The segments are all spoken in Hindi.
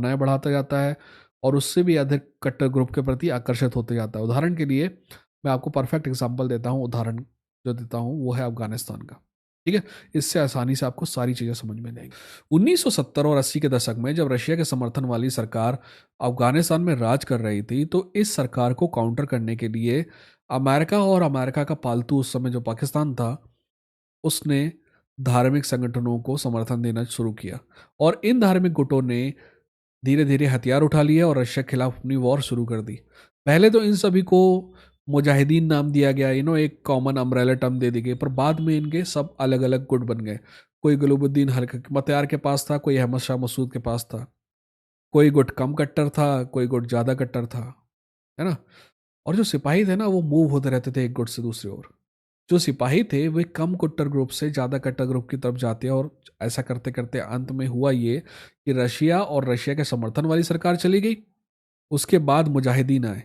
भावनाएं बढ़ाता जाता है और उससे भी अधिक कट्टर ग्रुप के प्रति आकर्षित होते जाता है। उदाहरण के लिए मैं आपको परफेक्ट एग्जांपल देता हूँ, उदाहरण जो देता हूँ वो है अफगानिस्तान का। ठीक है, इससे आसानी से आपको सारी चीज़ें समझ में आएंगी। 1970 और 80 के दशक में जब रशिया के समर्थन वाली सरकार अफगानिस्तान में राज कर रही थी, तो इस सरकार को काउंटर करने के लिए अमेरिका और अमेरिका का पालतू उस समय जो पाकिस्तान था, उसने धार्मिक संगठनों को समर्थन देना शुरू किया और इन धार्मिक गुटों ने धीरे धीरे हथियार उठा लिए और रशिया के खिलाफ अपनी वॉर शुरू कर दी। पहले तो इन सभी को मुजाहिदीन नाम दिया गया, एक कॉमन अम्ब्रेला टर्म दे दी गई, पर बाद में इनके सब अलग अलग गुट बन गए। कोई गुलूबुद्दीन हलकत के पास था, कोई अहमद शाह मसूद के पास था, कोई गुट कम कट्टर था, कोई गुट ज़्यादा कट्टर था, है ना। और जो सिपाही थे ना, वो मूव होते रहते थे एक गुट से दूसरी ओर। जो सिपाही थे वे कम कट्टर ग्रुप से ज़्यादा कट्टर ग्रुप की तरफ जाते हैं और ऐसा करते करते अंत में हुआ ये कि रशिया और रशिया के समर्थन वाली सरकार चली गई, उसके बाद मुजाहिदीन आए,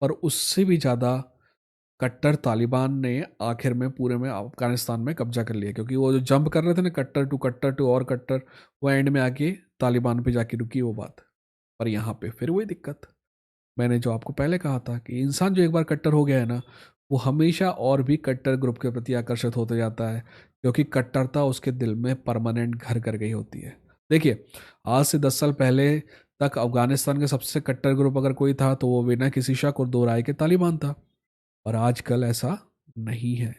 पर उससे भी ज़्यादा कट्टर तालिबान ने आखिर में पूरे में अफगानिस्तान में कब्जा कर लिया, क्योंकि वो जो जंप कर रहे थे ना कट्टर टू और कट्टर, वो एंड में आके तालिबान पे जाके रुकी वो बात। पर यहाँ पे फिर वही दिक्कत, मैंने जो आपको पहले कहा था कि इंसान जो एक बार कट्टर हो गया है ना, वो हमेशा और भी कट्टर ग्रुप के प्रति आकर्षित होते जाता है, क्योंकि कट्टरता उसके दिल में परमानेंट घर कर गई होती है। देखिए, आज से 10 साल पहले तक अफगानिस्तान का सबसे कट्टर ग्रुप अगर कोई था तो वो बिना किसी शक और दो राय के तालिबान था, और आजकल ऐसा नहीं है।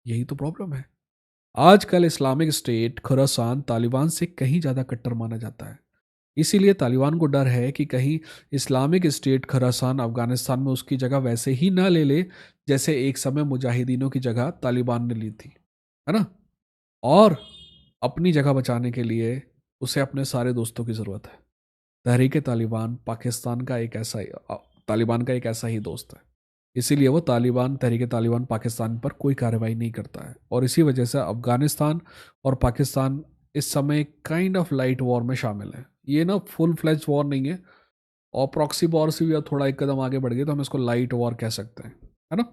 यही तो प्रॉब्लम है। आजकल इस्लामिक स्टेट खुरासान तालिबान से कहीं ज़्यादा कट्टर माना जाता है। इसीलिए तालिबान को डर है कि कहीं इस्लामिक स्टेट खुरासान अफगानिस्तान में उसकी जगह वैसे ही ना ले ले जैसे एक समय मुजाहिदीनों की जगह तालिबान ने ली थी, है ना। और अपनी जगह बचाने के लिए उसे अपने सारे दोस्तों की ज़रूरत है। तहरीक तालिबान पाकिस्तान का एक ऐसा तालिबान का एक ऐसा ही दोस्त है। इसीलिए वो तहरीक तालिबान पाकिस्तान पर कोई कार्रवाई नहीं करता है, और इसी वजह से अफगानिस्तान और पाकिस्तान इस समय काइंड ऑफ लाइट वॉर में शामिल है। ये ना फुल फ्लेज वॉर नहीं है, और प्रॉक्सी वॉर से भी अब थोड़ा एक कदम आगे बढ़ गए, तो हम इसको लाइट वॉर कह सकते हैं, है ना।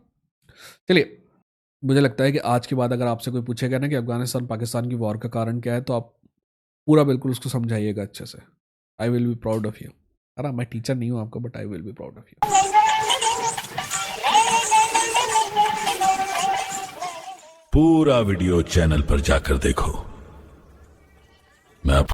चलिए, मुझे लगता है कि आज के बाद अगर आपसे कोई पूछेगा ना कि अफगानिस्तान पाकिस्तान की वॉर का कारण क्या है, तो आप पूरा बिल्कुल उसको समझाइएगा अच्छे से। I will be proud of you. है ना, मैं टीचर नहीं हूँ आपका, but I will be proud of you. पूरा वीडियो चैनल पर जाकर देखो। मैं